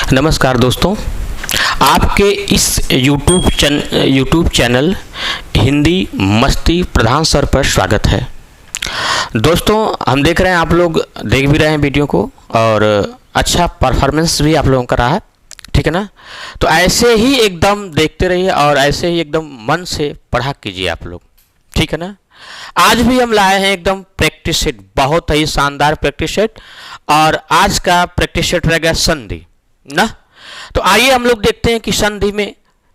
नमस्कार दोस्तों, आपके इस YouTube चैनल हिंदी मस्ती प्रधान सर पर स्वागत है। दोस्तों, हम देख रहे हैं, आप लोग देख भी रहे हैं वीडियो को और अच्छा परफॉर्मेंस भी आप लोगों का रहा है, ठीक है ना। तो ऐसे ही एकदम देखते रहिए और ऐसे ही एकदम मन से पढ़ा कीजिए आप लोग, ठीक है ना। आज भी हम लाए हैं एकदम प्रैक्टिस सेट, बहुत ही शानदार प्रैक्टिस सेट, और आज का प्रैक्टिस सेट रहेगा संधि ना। तो आइए हम लोग देखते हैं कि संधि में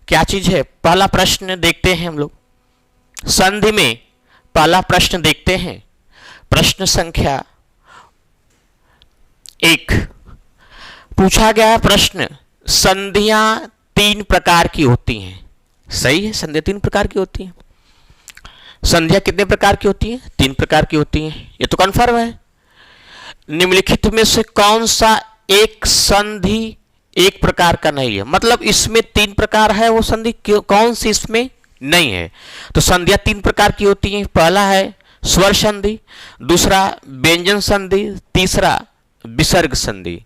क्या चीज है। पहला प्रश्न देखते हैं हम लोग। संधि में पहला प्रश्न देखते हैं, प्रश्न संख्या 1। पूछा गया है प्रश्न, संधियां 3 प्रकार की होती हैं। सही है, संधियां 3 प्रकार की होती हैं। संधियां कितने प्रकार की होती हैं? 3 प्रकार की होती हैं, ये तो कन्फर्म है। निम्नलिखित में से कौन सा एक संधि एक प्रकार का नहीं है? मतलब इसमें 3 प्रकार है, वो संधि कौन सी इसमें नहीं है? तो संधियां 3 प्रकार की होती हैं। पहला है स्वर संधि, दूसरा व्यंजन संधि, तीसरा विसर्ग संधि।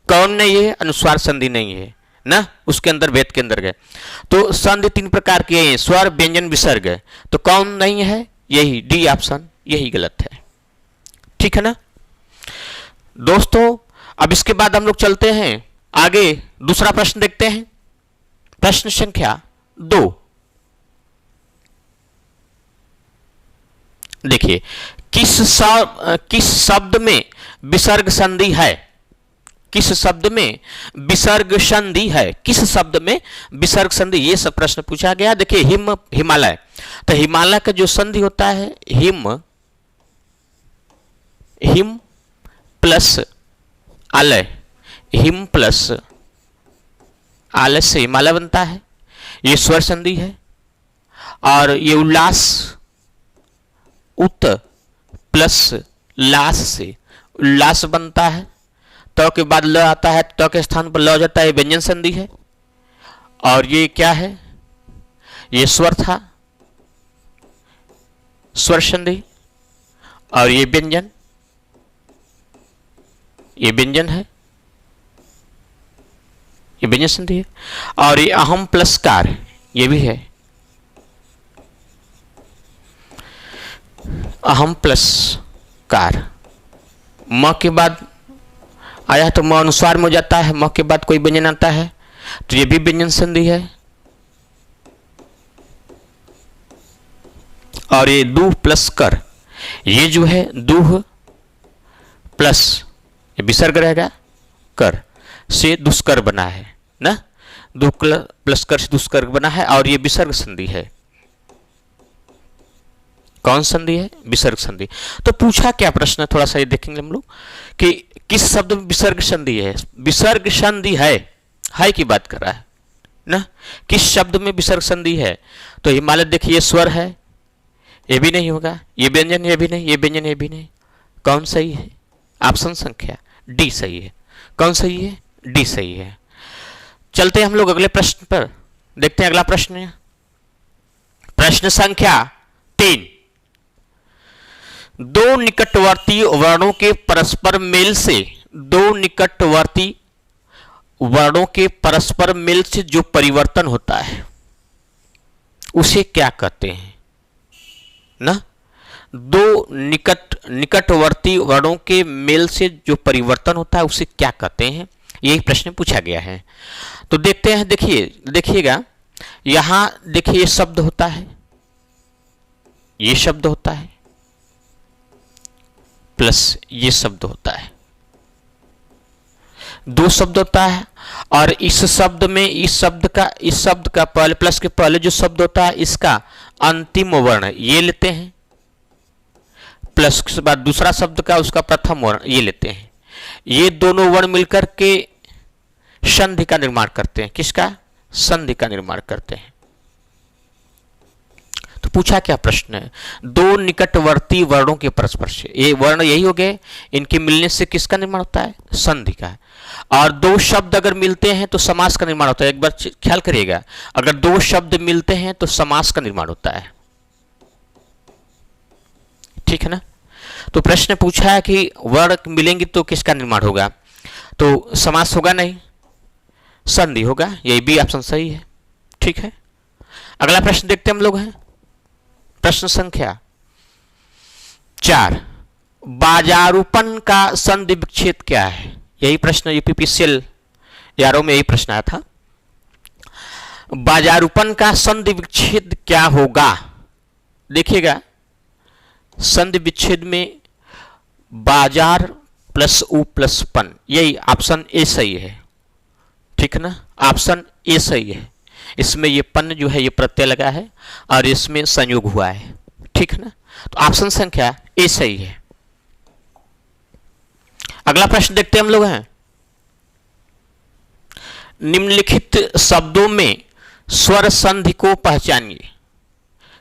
कौन नहीं है? अनुस्वार संधि नहीं है ना, उसके अंदर वेद के अंदर गए। तो संधि 3 प्रकार की है, स्वर व्यंजन विसर्ग। तो कौन नहीं है? यही डी ऑप्शन, यही गलत है, ठीक है ना दोस्तों। अब इसके बाद हम लोग चलते हैं आगे, दूसरा प्रश्न देखते हैं। प्रश्न संख्या 2। देखिए, किस शब्द में विसर्ग संधि है? किस शब्द में विसर्ग संधि है? किस शब्द में विसर्ग संधि? ये सब प्रश्न पूछा गया। देखिए, हिमालय, तो हिमालय का जो संधि होता है हिम प्लस आलय, हिम प्लस आलय से हिमालय बनता है, ये स्वर संधि है। और ये उल्लास, उत प्लस लास से उल्लास बनता है। त के बाद ल आता है, त के स्थान पर ल हो जाता है, ये व्यंजन संधि है। और ये क्या है? ये स्वर था, स्वर संधि। और ये व्यंजन, ये व्यंजन है, ये व्यंजन संधि है। और ये अहम प्लस कार, ये भी है, अहम प्लस कार। म के बाद आया तो म अनुस्वार में हो जाता है, म के बाद कोई व्यंजन आता है तो ये भी व्यंजन संधि है। और ये दूह प्लस कर, ये जो है दूह प्लस ये विसर्ग रहेगा, कर से दुष्कर बना है ना, दूह प्लस कर से दुष्कर बना है। और ये विसर्ग संधि है। कौन संधि है? विसर्ग संधि। तो पूछा क्या प्रश्न, थोड़ा सा ये देखेंगे हम लोग कि किस शब्द में विसर्ग संधि है। विसर्ग संधि है की बात कर रहा है ना, किस शब्द में विसर्ग संधि है? तो हिमालय, देखिए, स्वर है, ये भी नहीं होगा। ये व्यंजन, ये भी नहीं। ये व्यंजन, ये भी नहीं। कौन सही है? ऑप्शन संख्या डी सही है। कौन सही है? डी सही है। चलते हैं हम लोग अगले प्रश्न पर, देखते हैं अगला प्रश्न है। प्रश्न संख्या 3। 2 निकटवर्ती वर्णों के परस्पर मेल से, 2 निकटवर्ती वर्णों के परस्पर मेल से जो परिवर्तन होता है उसे क्या कहते हैं ना। 2 निकटवर्ती वर्णों के मेल से जो परिवर्तन होता है उसे क्या कहते हैं, यही प्रश्न पूछा गया है। तो देखते हैं, देखिएगा, यहां देखिए, ये शब्द होता है, ये शब्द होता है, प्लस ये शब्द होता है, 2 शब्द होता है। और इस शब्द में इस शब्द का पहले, प्लस के पहले जो शब्द होता है, इसका अंतिम वर्ण ये लेते हैं, प्लस के बाद दूसरा शब्द का उसका प्रथम वर्ण ये लेते हैं। ये दोनों वर्ण मिलकर के संधि का निर्माण करते हैं। किसका? संधि का निर्माण करते हैं। तो पूछा क्या प्रश्न है? 2 निकटवर्ती वर्णों के परस्पर से, ये वर्ण यही हो गए, इनके मिलने से किसका निर्माण होता है? संधि का। और 2 शब्द अगर मिलते हैं तो समास का निर्माण होता है। एक बार ख्याल करिएगा, अगर 2 शब्द मिलते हैं तो समास का निर्माण होता है, ठीक है ना। तो प्रश्न पूछा है कि वर्ण मिलेंगे तो किसका निर्माण होगा? तो समास होगा नहीं, संधि होगा, यही बी ऑप्शन सही है। ठीक है, अगला प्रश्न देखते हैं हम लोग हैं। प्रश्न संख्या 4, बाजारूपण का संधि विच्छेद क्या है? यही प्रश्न यूपीपीसीएल यारों में यही प्रश्न आया था। बाजारूपण का संधि विच्छेद क्या होगा? देखिएगा, संधि विच्छेद में बाजार प्लस उ प्लस पन, यही ऑप्शन ए सही है। ठीक है ना, ऑप्शन ए सही है। इसमें ये पन जो है ये प्रत्यय लगा है और इसमें संयोग हुआ है। ठीक है ना, तो ऑप्शन संख्या ए सही है। अगला प्रश्न देखते हैं हम लोग हैं। निम्नलिखित शब्दों में स्वर संधि को पहचानिए।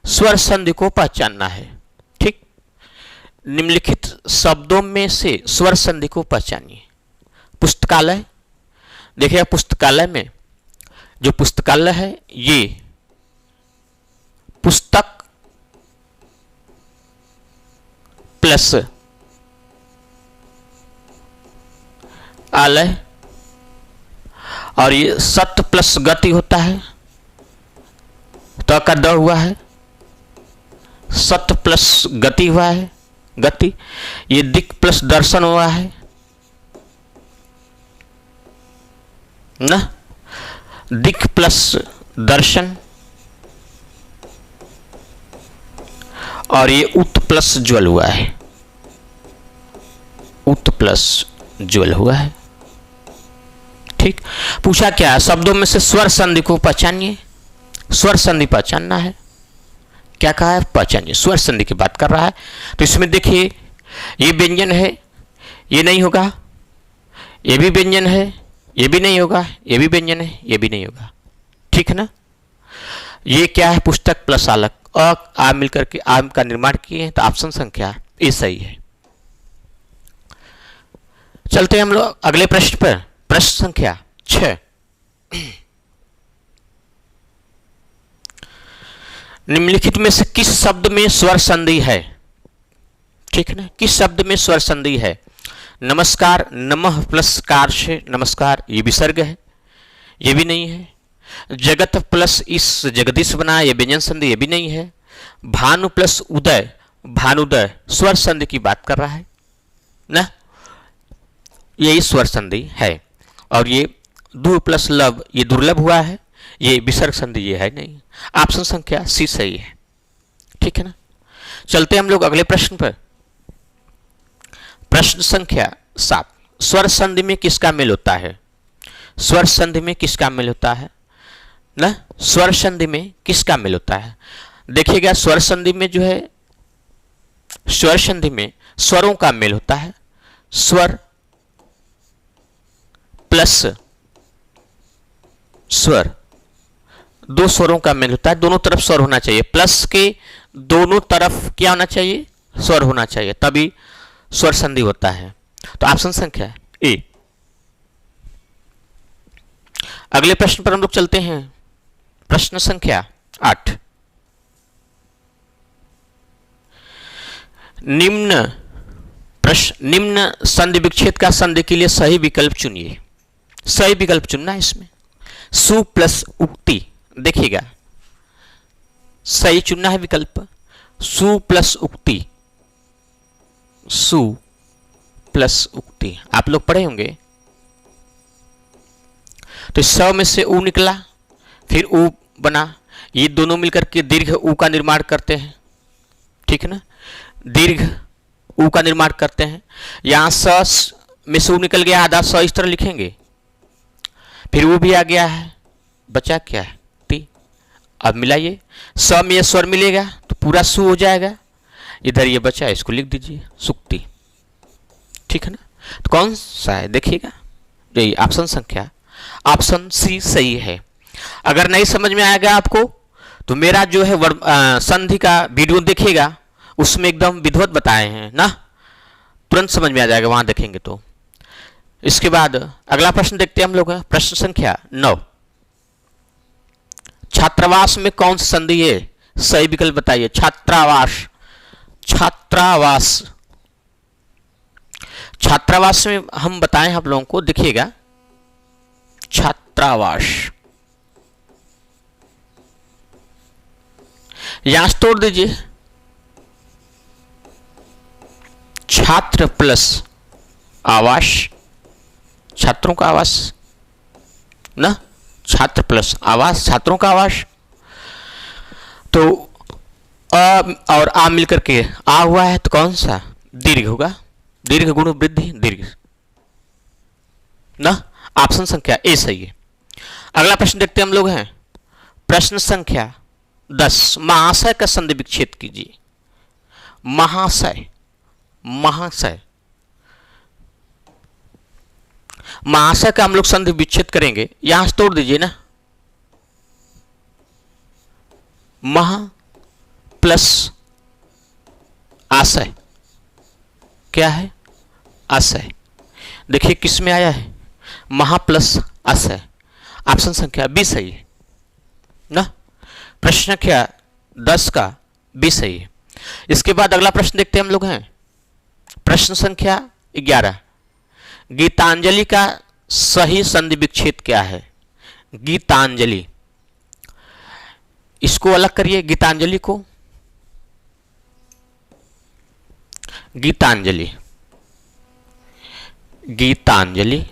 स्वर संधि को पहचानना है। ठीक, निम्नलिखित शब्दों में से स्वर संधि को पहचानिए। पुस्तकालय, देखिए पुस्तकालय में जो पुस्तकालय है ये पुस्तक प्लस आलय और ये सत्य प्लस गति होता है, तो का द हुआ है, सत्य प्लस गति हुआ है, गति। ये दिक प्लस दर्शन हुआ है ना, दिक प्लस दर्शन, और ये उत प्लस ज्वल हुआ है, उत प्लस ज्वल हुआ है। ठीक, पूछा क्या? शब्दों में से स्वर संधि को पहचानिए। स्वर संधि पहचानना है। क्या कहा है? पहचानिए। स्वर संधि की बात कर रहा है। तो इसमें देखिए, ये व्यंजन है, ये नहीं होगा, ये भी व्यंजन है, ये भी नहीं होगा, ये भी व्यंजन है, ये भी नहीं होगा। ठीक है ना, ये क्या है? पुस्तक प्लस आलक और आ मिलकर के आम का निर्माण किए हैं, तो ऑप्शन संख्या ए सही है। चलते हैं हम लोग अगले प्रश्न पर। प्रश्न संख्या 6, निम्नलिखित में से किस शब्द में स्वर संधि है? ठीक है ना, किस शब्द में स्वर संधि है? नमस्कार, नमः प्लस कार से नमस्कार, ये विसर्ग है, ये भी नहीं है। जगत प्लस इस जगदीश बना, ये व्यंजन संधि, ये भी नहीं है। भानु प्लस उदय, भानुदय, स्वर संधि की बात कर रहा है ना, यही स्वर संधि है। और ये दु प्लस लव, ये दुर्लभ हुआ है, ये विसर्ग संधि, ये है नहीं। ऑप्शन संख्या सी सही है। ठीक है ना, चलते हम लोग अगले प्रश्न पर। प्रश्न संख्या 7, स्वर संधि में किसका मेल होता है? स्वर संधि में किसका मेल होता है ना, स्वर संधि में किसका मेल होता है? देखिएगा, स्वर संधि में जो है, स्वर संधि में स्वरों का मेल होता है। स्वर प्लस स्वर, दो स्वरों का मेल होता है, दोनों तरफ स्वर होना चाहिए। प्लस के दोनों तरफ क्या होना चाहिए? स्वर होना चाहिए, तभी स्वर संधि होता है। तो ऑप्शन संख्या ए। अगले प्रश्न पर हम लोग चलते हैं। प्रश्न संख्या 8, निम्न संधि विच्छेद का संधि के लिए सही विकल्प चुनिए। सही विकल्प चुनना है इसमें। सु प्लस उक्ति, देखिएगा सही चुनना है विकल्प। सु प्लस उक्ति, सु प्लस उक्ति आप लोग पढ़े होंगे। तो स में से उ निकला, फिर उ बना, ये दोनों मिलकर के दीर्घ उ का निर्माण करते हैं। ठीक है ना, दीर्घ उ का निर्माण करते हैं। यहां स में से उ निकल गया, आधा स इस तरह लिखेंगे, फिर वो भी आ गया है, बचा क्या है? टी। अब मिलाइए, स में ये स्वर मिलेगा तो पूरा सु हो जाएगा, इधर ये बचा, इसको लिख दीजिए सुक्ति। ठीक है ना, तो कौन सा है? देखिएगा, यही ऑप्शन संख्या, ऑप्शन सी सही है। अगर नहीं समझ में आएगा आपको तो मेरा जो है संधि का वीडियो देखिएगा, उसमें एकदम विधिवत बताए हैं ना, तुरंत समझ में आ जाएगा वहां देखेंगे तो। इसके बाद अगला प्रश्न देखते हैं हम लोग। प्रश्न संख्या 9, छात्रावास में कौन सी संधि है? सही विकल्प बताइए। छात्रावास, छात्रावास, छात्रावास में हम बताएं आप लोगों को, देखिएगा छात्र छात्रावास। यहां से तोड़ दीजिए, छात्र प्लस आवास, छात्रों का आवास ना, छात्र प्लस आवास, छात्रों का आवास। तो अ और आ मिलकर के आ हुआ है तो कौन सा दीर्घ होगा, दीर्घ गुण वृद्धि दीर्घ ना। ऑप्शन संख्या ए सही है। अगला प्रश्न देखते हैं हम लोग हैं, प्रश्न संख्या 10, महाशय का संधि विच्छेद कीजिए। महाशय, महाशय, महाशय का हम लोग संधि विच्छेद करेंगे, यहां से तोड़ दीजिए ना, महा प्लस आशय क्या है, आशय। देखिए किस में आया है, महा प्लस आशय। ऑप्शन संख्या बी सही है ना, प्रश्न संख्या 10 का बी सही है। इसके बाद अगला प्रश्न देखते हैं हम लोग हैं, प्रश्न संख्या 11, गीतांजलि का सही संधि विच्छेद क्या है। गीतांजलि, इसको अलग करिए, गीतांजलि को, गीतांजलि, गीतांजलि,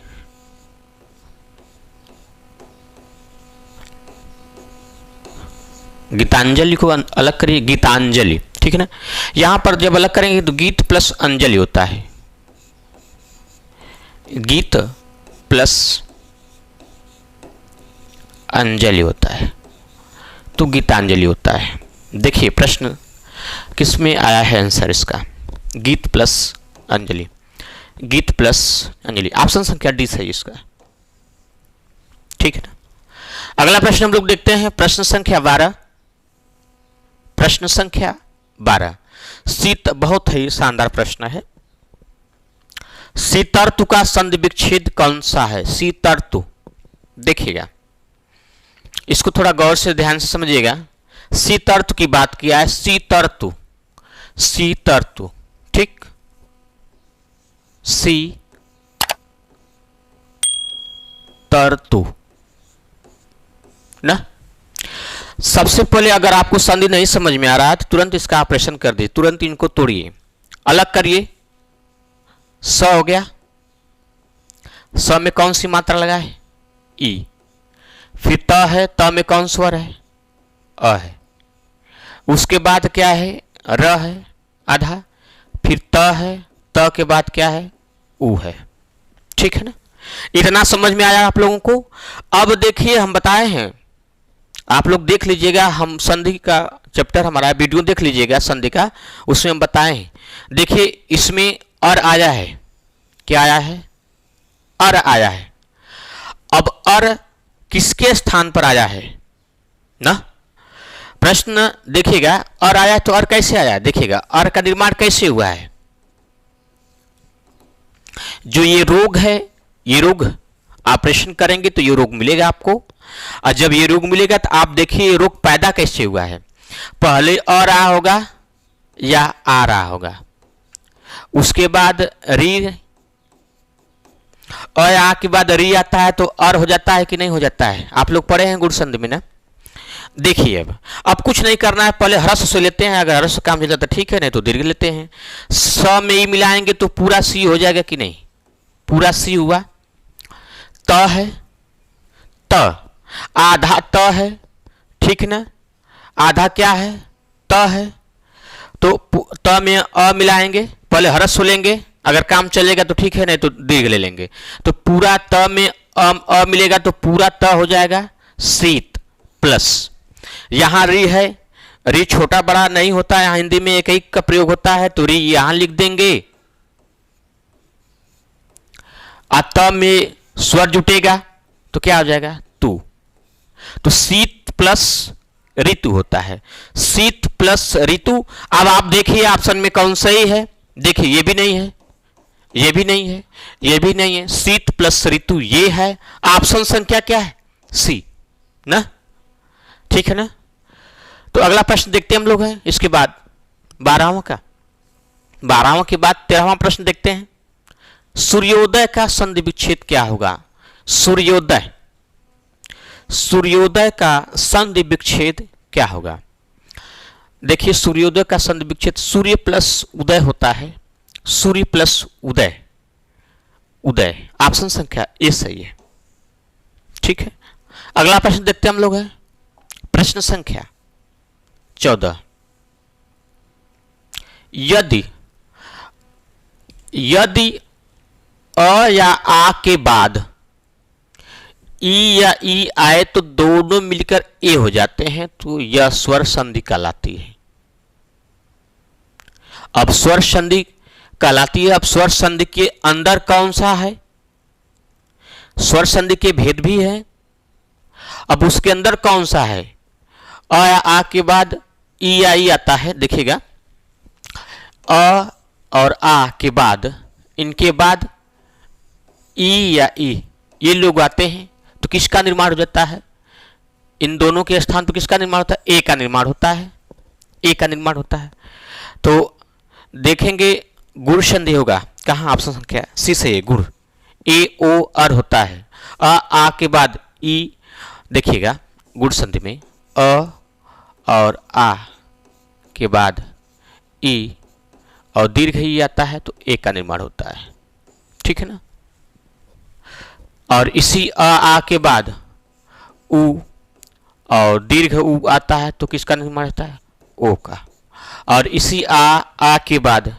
गीतांजलि को अलग करिए, गीतांजलि, ठीक है ना। यहां पर जब अलग करेंगे तो गीत प्लस अंजलि होता है, गीत प्लस अंजलि होता है, तो गीतांजलि होता है। देखिए प्रश्न किस में आया है आंसर इसका, गीत प्लस अंजलि, गीत प्लस अंजलि। ऑप्शन संख्या डी सही इसका, ठीक है ना। अगला प्रश्न हम लोग देखते हैं, प्रश्न संख्या 12, प्रश्न संख्या 12, शीत, बहुत ही शानदार प्रश्न है। शीतर्तु का संधि विच्छेद कौन सा है। शीतर्तु, देखिएगा इसको थोड़ा गौर से ध्यान से समझिएगा। शीतर्तु की बात किया है, शीतर्तु, शीतर्तु, ठीक, सी तरतु ना। सबसे पहले अगर आपको संधि नहीं समझ में आ रहा है तो तुरंत इसका ऑपरेशन कर दीजिए, तुरंत इनको तोड़िए, अलग करिए। स हो गया, स में कौन सी मात्रा लगा है, ई। फिर त है, त में कौन स्वर है, अ है। उसके बाद क्या है, र है आधा, फिर त है, त के बाद क्या है, उ है, ठीक है ना। इतना समझ में आया आप लोगों को। अब देखिए हम बताए हैं, आप लोग देख लीजिएगा, हम संधि का चैप्टर हमारा वीडियो देख लीजिएगा संधि का, उसमें हम बताए हैं। देखिए इसमें अर आया है, क्या आया है, अर आया है। अब अर किसके स्थान पर आया है ना, प्रश्न देखिएगा, अर आया तो अर कैसे आया, देखिएगा अर का निर्माण कैसे हुआ है। जो ये रोग है, ये रोग ऑपरेशन करेंगे तो ये रोग मिलेगा आपको, और जब ये रोग मिलेगा तो आप देखिए ये रोग पैदा कैसे हुआ है। पहले अ रहा होगा या आ रहा होगा, उसके बाद री, अ आ के बाद री आता है तो अर हो जाता है कि नहीं हो जाता है, आप लोग पढ़े हैं गुण संधि में ना। देखिए अब कुछ नहीं करना है, पहले ह्रस्व से लेते हैं, अगर ह्रस्व काम चलता तो ठीक है, नहीं तो दीर्घ लेते हैं। स में ही मिलाएंगे तो पूरा सी हो जाएगा कि नहीं, पूरा सी हुआ। त है, त आधा त है, ठीक ना, आधा क्या है, त है, तो त में अ मिलाएंगे, पहले ह्रस्व लेंगे, अगर काम चलेगा तो ठीक है, नहीं तो दीर्घ ले लेंगे। तो पूरा त में अ मिलेगा तो पूरा त हो जाएगा शीत प्लस, यहां री है, री छोटा बड़ा नहीं होता है, हिंदी में एक एक का प्रयोग होता है, तो री यहां लिख देंगे। त में स्वर जुटेगा तो क्या हो जाएगा, तू। तो शीत प्लस ऋतु होता है, शीत प्लस ऋतु। अब आप देखिए ऑप्शन में कौन सही है, देखिए ये भी नहीं है, ये भी नहीं है, ये भी नहीं है, शीत प्लस ऋतु ये है। ऑप्शन संख्या क्या है, सी ना, ठीक है ना। तो अगला प्रश्न देखते हैं हम लोग हैं, इसके बाद 12वां का, 12वां के बाद 13वां प्रश्न देखते हैं। सूर्योदय का संधि विच्छेद क्या होगा। सूर्योदय, सूर्योदय का संधि विच्छेद क्या होगा? देखिए सूर्योदय का संधि विच्छेद सूर्य प्लस उदय होता है, सूर्य प्लस उदय, उदय ऑप्शन संख्या ए सही है। ठीक है, अगला प्रश्न देखते हैं हम लोग है प्रश्न संख्या 14। यदि अ या आ के बाद ई या ई आए तो दोनों मिलकर ए हो जाते हैं, तो यह स्वर संधि कहलाती है। अब स्वर संधि कहलाती है। अब स्वर संधि के अंदर कौन सा है? स्वर संधि के भेद भी है। अब उसके अंदर कौन सा है? अ या आ के बाद ई या ई आता है। देखिएगा अ और आ के बाद, इनके बाद ई या ई ये लोग आते हैं, तो किसका निर्माण हो जाता है? इन दोनों के स्थान पर किसका निर्माण होता है? ए का निर्माण होता है, ए का निर्माण होता है। तो देखेंगे गुण संधि होगा कहाँ? ऑप्शन संख्या सी से है, गुण ए ओ अर होता है। आ के बाद ई, देखिएगा गुण संधि में अ और आ के बाद ई और दीर्घ ई आता है, तो ए का निर्माण होता है। ठीक है ना। और इसी आ के बाद उ और दीर्घ उ आता है, तो किसका निर्माण होता है? ओ का। और इसी आ के बाद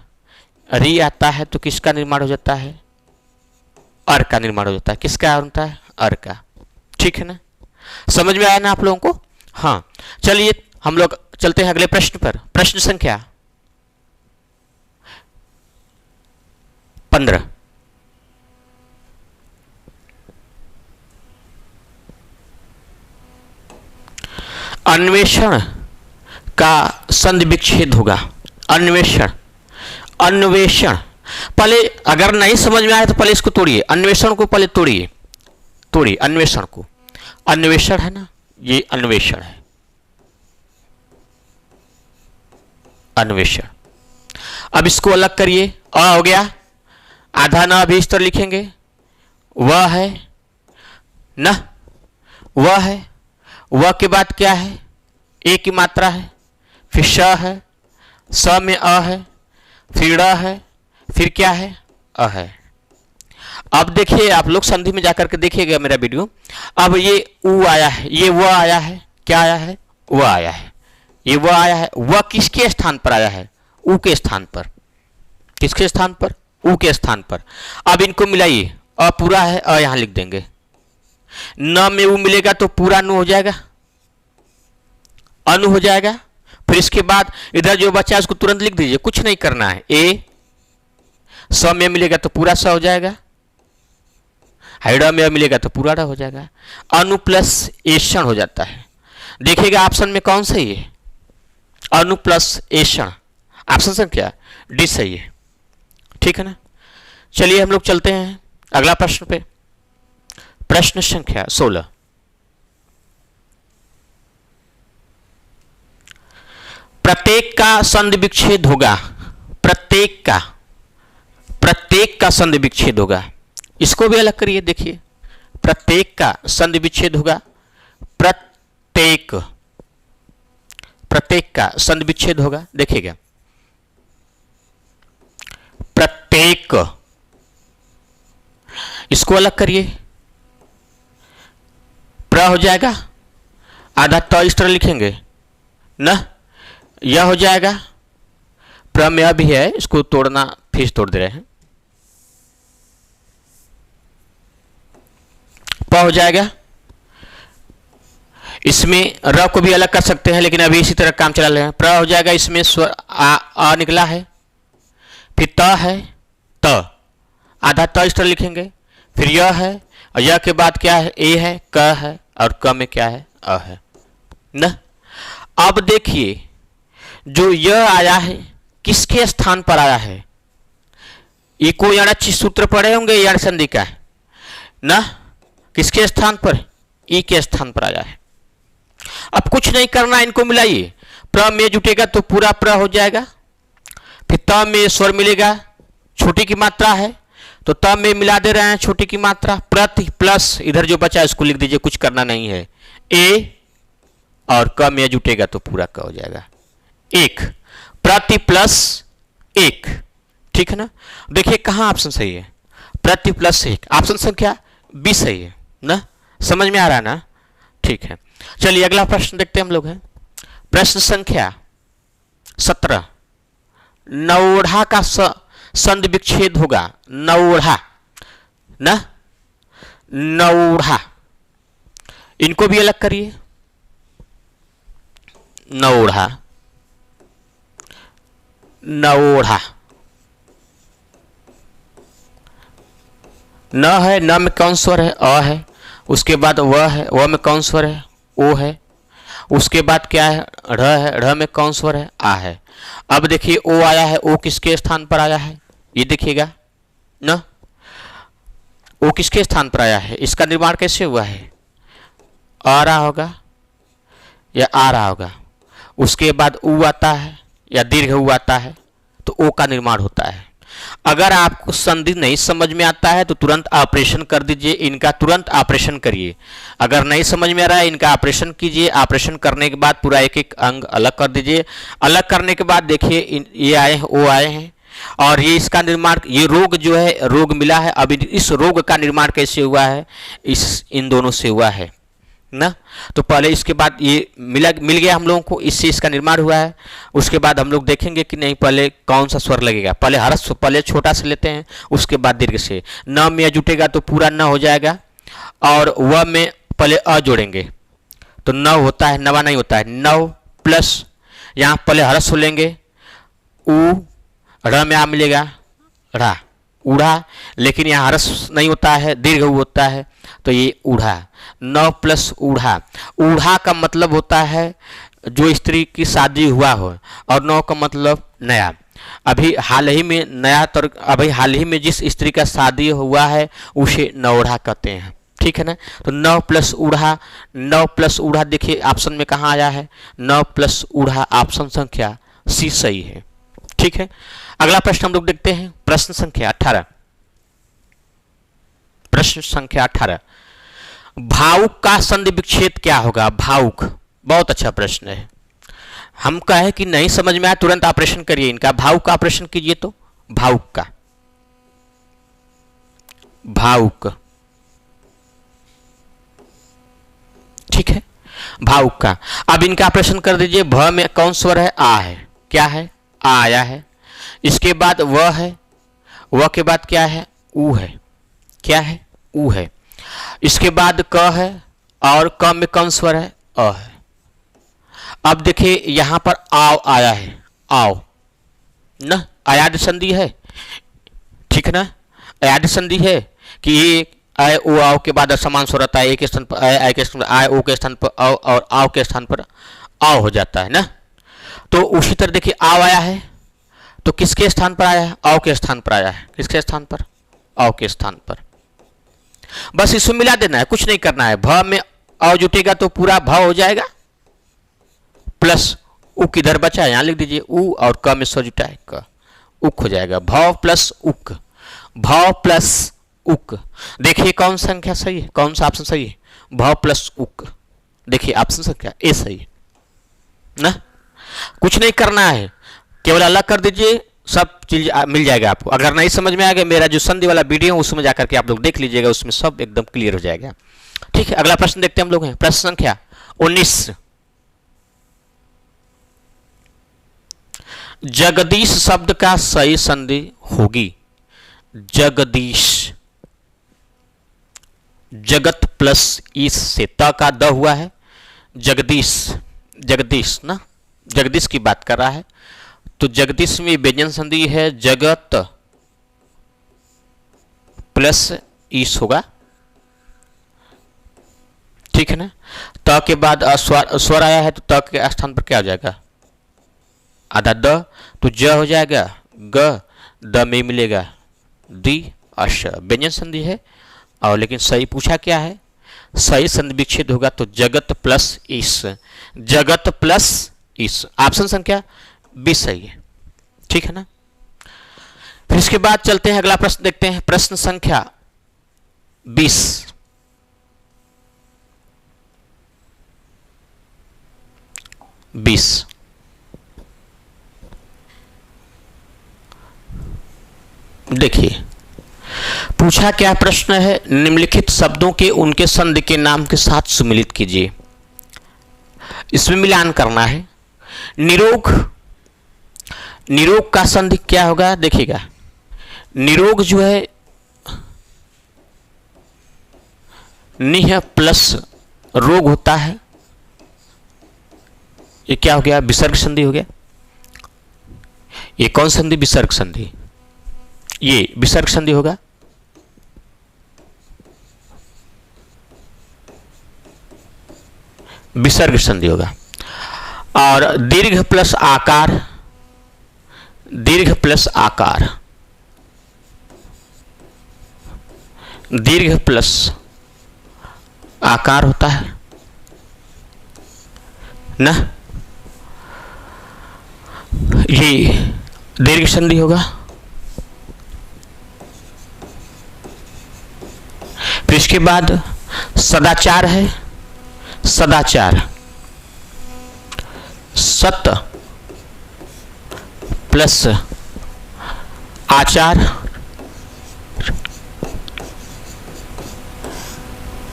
री आता है, तो किसका निर्माण हो जाता है? अर का निर्माण हो जाता है। किसका होता है? अर का। ठीक है ना, समझ में आया ना आप लोगों को? हाँ, चलिए हम लोग चलते हैं अगले प्रश्न पर। प्रश्न संख्या 15। अन्वेषण का संधि विच्छेद होगा। अन्वेषण, अन्वेषण पहले अगर नहीं समझ में आया तो पहले इसको तोड़िए। अन्वेषण को पहले तोड़िए, तोड़िए अन्वेषण को। अन्वेषण है ना, ये अन्वेषण है, अन्वेषण। अब इसको अलग करिए। अ हो गया, आधा न भी इस तरह लिखेंगे। वह है न, वह है, वह के बाद क्या है? ए की मात्रा है, फिर श है, स में अ है, फिर ड़ है, फिर क्या है? अ है। अब देखिए आप लोग संधि में जाकर के देखिएगा मेरा वीडियो। अब ये उ आया है, ये व आया है, क्या आया है? व आया है, ये व आया है। व किसके स्थान पर आया है? उ के स्थान पर। किसके स्थान पर? उ के स्थान पर। अब इनको मिलाइए। अ पूरा है, अ यहां लिख देंगे। न में उ मिलेगा तो पूरा नु हो जाएगा, अनु हो जाएगा। फिर इसके बाद इधर जो बचा है उसको तुरंत लिख दीजिए, कुछ नहीं करना है। ए स में मिलेगा तो पूरा स हो जाएगा, हाइडा में मिलेगा तो पूरा ड हो जाएगा। अनु प्लस एषण हो जाता है। देखिएगा ऑप्शन में कौन सही है? अनु प्लस एषण, ऑप्शन संख्या डी सही है। ठीक है ना। चलिए हम लोग चलते हैं अगला प्रश्न पे। प्रश्न संख्या 16। प्रत्येक का संधि विच्छेद होगा। प्रत्येक का संधि विच्छेद होगा। इसको भी अलग करिए। देखिए प्रत्येक का संधि विच्छेद होगा। प्रत्येक का संधि विच्छेद होगा। देखिएगा प्रत्येक, इसको अलग करिए। प्र हो जाएगा, आधा त इस तरह लिखेंगे न, यह हो जाएगा। प्र में अभी है, इसको तोड़ना फिर तोड़ दे रहे हैं। प हो जाएगा। इसमें र को भी अलग कर सकते हैं, लेकिन अभी इसी तरह काम चला रहे हैं। प्र हो जाएगा, इसमें स्वर आ निकला है, फिर त है, त आधा त इस तरह लिखेंगे। फिर यह है, और यह के बाद क्या है? ए है, क है, और क में क्या है? अ है न। अब देखिए जो यह आया है किसके स्थान पर आया है? ये को यणच्छ सूत्र पढ़े होंगे, यण संधि का है ना। किसके स्थान पर? ई के स्थान पर आया है। अब कुछ नहीं करना, इनको मिलाइए। प्र में जुटेगा तो पूरा प्र हो जाएगा। फिर त में स्वर मिलेगा, छोटी की मात्रा है, तो त में मिला दे रहे हैं छोटी की मात्रा, प्रति प्लस इधर जो बचा इसको लिख दीजिए, कुछ करना नहीं है। ए और क में जुटेगा तो पूरा क हो जाएगा। एक प्रति प्लस एक, ठीक है ना। देखिए कहाँ ऑप्शन सही है, प्रति प्लस एक, ऑप्शन संख्या बी सही है ना। समझ में आ रहा है ना, ठीक है। चलिए अगला प्रश्न देखते हैं हम लोग हैं। प्रश्न संख्या 17, नौढ़ा का संधि विच्छेद होगा। नौढ़ा ना, नौढ़ा, इनको भी अलग करिए। नौढ़ा, नौढ़ा, न है, न में कौन स्वर है, अ है। उसके बाद वह है, वह में कौन स्वर है, ओ है। उसके बाद क्या है, ढ़ है, ढ़ में कौन स्वर है, आ है। अब देखिए ओ आया है, ओ किसके स्थान पर आया है, ये देखिएगा ना, ओ किसके स्थान पर आया है, इसका निर्माण कैसे हुआ है, आ रहा होगा या आ रहा होगा। उसके बाद ऊ आता है या दीर्घ ऊ आता है तो ओ का निर्माण होता है। अगर आपको संधि नहीं समझ में आता है तो तुरंत ऑपरेशन कर दीजिए, इनका तुरंत ऑपरेशन करिए। अगर नहीं समझ में आ रहा है इनका ऑपरेशन कीजिए, ऑपरेशन करने के बाद पूरा एक एक अंग अलग कर दीजिए। अलग करने के बाद देखिए ये आए हैं, वो आए हैं, और ये इसका निर्माण, ये रोग जो है, रोग मिला है। अब इस रोग का निर्माण कैसे हुआ है, इन दोनों से हुआ है ना। तो पहले इसके बाद ये मिल गया हम लोगों को, इससे इसका निर्माण हुआ है। उसके बाद हम लोग देखेंगे कि नहीं पहले कौन सा स्वर लगेगा। पहले हरस, पहले छोटा से लेते हैं, उसके बाद दीर्घ से। न में जुटेगा तो पूरा न हो जाएगा, और व में पहले अ जोड़ेंगे तो नव होता है, नवा नहीं होता है। नव प्लस यहाँ पहले हरस लेंगे, ऊ, ढ़ में आ मिलेगा, ढ़ा, ऊढ़ा, लेकिन यहाँ हरस नहीं होता है, दीर्घ ऊ होता है, तो ये ऊढ़ा। नौ प्लस ऊढ़ा, ऊढ़ा का मतलब होता है जो स्त्री की शादी हुआ हो, और नौ का मतलब नया। अभी हाल ही में नया, अभी हाल ही में जिस स्त्री का शादी हुआ है उसे नौढ़ा कहते हैं, ठीक है ना। तो 9 प्लस ऊढ़ा, 9 प्लस ऊढ़ा देखिए ऑप्शन में कहाँ आया है, 9 प्लस ऊढ़ा, ऑप्शन संख्या सी सही है, ठीक है। अगला प्रश्न हम लोग देखते हैं, प्रश्न संख्या 18। प्रश्न संख्या 18, भावुक का संधि विच्छेद क्या होगा। भावुक, बहुत अच्छा प्रश्न है। हम कहे कि नहीं समझ में आया तुरंत ऑपरेशन करिए इनका। भावुक का ऑपरेशन कीजिए तो भावुक का, भावुक, ठीक है, भावुक का। अब इनका ऑपरेशन कर दीजिए। भ में कौन स्वर है, आ है, क्या है, आ आया है। इसके बाद व है, व के बाद क्या है, ऊ है, क्या है, ऊ है। इसके बाद क है, और क में कौन स्वर है, अ है। अब देखिए यहां पर आओ आया है, आओ ना, अयाद संधि है, ठीक है ना। अयाद संधि है कि ये आय ओ आओ के बाद असमान स्वर आता है, ए के स्थान पर आय के स्थान पर आय, ओ के स्थान पर आओ, और आओ के स्थान पर आओ हो जाता है ना। तो उसी तरह देखिए आओ आया है तो किसके स्थान पर आया है, आओ के स्थान पर आया है। किसके स्थान पर, आओ के स्थान पर। बस इसमें मिला देना है, कुछ नहीं करना है। भ में अ जुटेगा तो पूरा भ हो जाएगा, प्लस उ किधर बचा है, यहां लिख दीजिए उ, और क में स्वर जुटा है, क, उक हो जाएगा। भ प्लस उक, भ प्लस उक। देखिए कौन संख्या सही है, कौन सा ऑप्शन सही है, भ प्लस उक। देखिए ऑप्शन संख्या ए सही है ना। कुछ नहीं करना है, केवल अलग कर दीजिए, सब चीज मिल जाएगा आपको। अगर नहीं समझ में आएगा, मेरा जो संधि वाला वीडियो है उसमें जाकर के आप लोग देख लीजिएगा, उसमें सब एकदम क्लियर हो जाएगा, ठीक है। अगला प्रश्न देखते हैं हम लोग हैं, प्रश्न संख्या 19। जगदीश शब्द का सही संधि होगी। जगदीश, जगत प्लस ईश से त का द हुआ है, जगदीश, जगदीश ना, जगदीश की बात कर रहा है। तो जगदीश में व्यंजन संधि है, जगत प्लस ईश होगा, ठीक है ना। त के बाद स्वर आया है तो त के स्थान पर क्या हो जाएगा, आधा द, तो ज हो जाएगा, ग, द में मिलेगा दी, अश। व्यंजन संधि है, और लेकिन सही पूछा क्या है, सही संधि विच्छेद होगा तो जगत प्लस ईश, जगत प्लस ईश। ऑप्शन संख्या 20 सही है, ठीक है ना। फिर इसके बाद चलते हैं, अगला प्रश्न देखते हैं, प्रश्न संख्या 20। देखिए पूछा क्या प्रश्न है, निम्नलिखित शब्दों के उनके संधि के नाम के साथ सुमिलित कीजिए। इसमें मिलान करना है। निरोग, निरोग का संधि क्या होगा, देखिएगा निरोग जो है निह प्लस रोग होता है, ये क्या हो गया, विसर्ग संधि हो गया। ये कौन संधि, विसर्ग संधि, ये विसर्ग संधि होगा। विसर्ग संधि होगा। और दीर्घ प्लस आकार, दीर्घ प्लस आकार, दीर्घ प्लस आकार होता है ना, ये दीर्घ संधि होगा। फिर इसके बाद सदाचार है, सदाचार, सत प्लस आचार,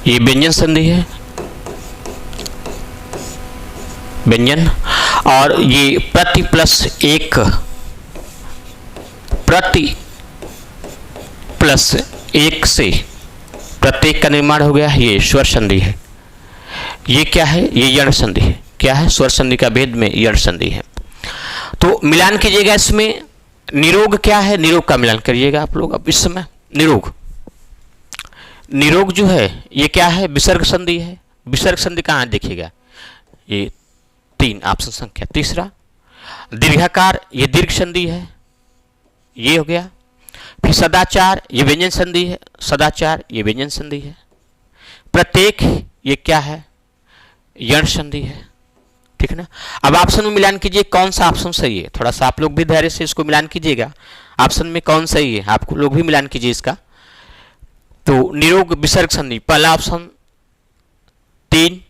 ये व्यंजन संधि है, व्यंजन। और ये प्रति प्लस एक, प्रति प्लस एक से प्रत्येक का निर्माण हो गया, ये स्वर संधि है। ये क्या है, ये यण संधि है। क्या है, स्वर संधि का भेद में यण संधि है। तो मिलान कीजिएगा इसमें। निरोग क्या है, निरोग का मिलान करिएगा आप लोग। अब इस समय निरोग, निरोग जो है ये क्या है, विसर्ग संधि है। विसर्ग संधि कहाँ है, देखिएगा ये 3, ऑप्शन संख्या तीसरा। दीर्घाकार, ये दीर्घ संधि है, ये हो गया। फिर सदाचार, ये व्यंजन संधि है, सदाचार ये व्यंजन संधि है। प्रत्येक, ये क्या है, यण संधि है। ठीक है ना। अब ऑप्शन में मिलान कीजिए, कौन सा ऑप्शन सही है। थोड़ा सा आप लोग भी धैर्य से इसको मिलान कीजिएगा, ऑप्शन में कौन सही है, आप लोग भी मिलान कीजिए इसका। तो निरोग विसर्ग संधि, पहला ऑप्शन 3,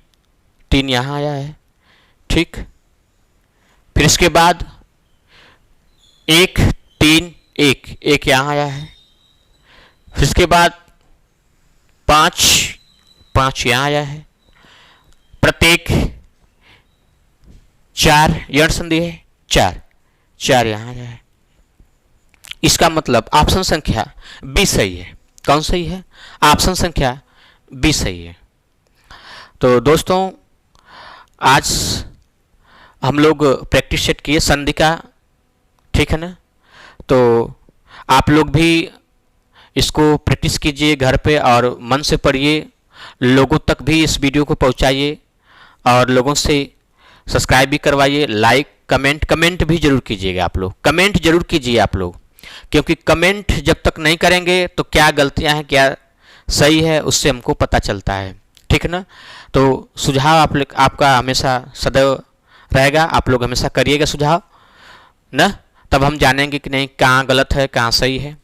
3 यहां आया है, ठीक। फिर इसके बाद 1, 3, 1, 1 यहां आया है। फिर इसके बाद 5, 5 यहां आया है। प्रत्येक 4 यण संधि है, 4, 4 यहां आया है। इसका मतलब ऑप्शन संख्या 20 सही है। कौन सही है, ऑप्शन संख्या 20 सही है। तो दोस्तों आज हम लोग प्रैक्टिस सेट किए संधि का, ठीक है ना। तो आप लोग भी इसको प्रैक्टिस कीजिए घर पे और मन से पढ़िए, लोगों तक भी इस वीडियो को पहुंचाइए और लोगों से सब्सक्राइब भी करवाइए, लाइक कमेंट भी जरूर कीजिएगा। आप लोग कमेंट जरूर कीजिए आप लोग, क्योंकि कमेंट जब तक नहीं करेंगे तो क्या गलतियां हैं क्या सही है उससे हमको पता चलता है, ठीक है ना। तो सुझाव आपका हमेशा सदैव रहेगा, आप लोग हमेशा करिएगा सुझाव ना, तब हम जानेंगे कि नहीं कहाँ गलत है कहाँ सही है।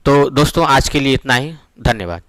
तो दोस्तों आज के लिए इतना ही, धन्यवाद।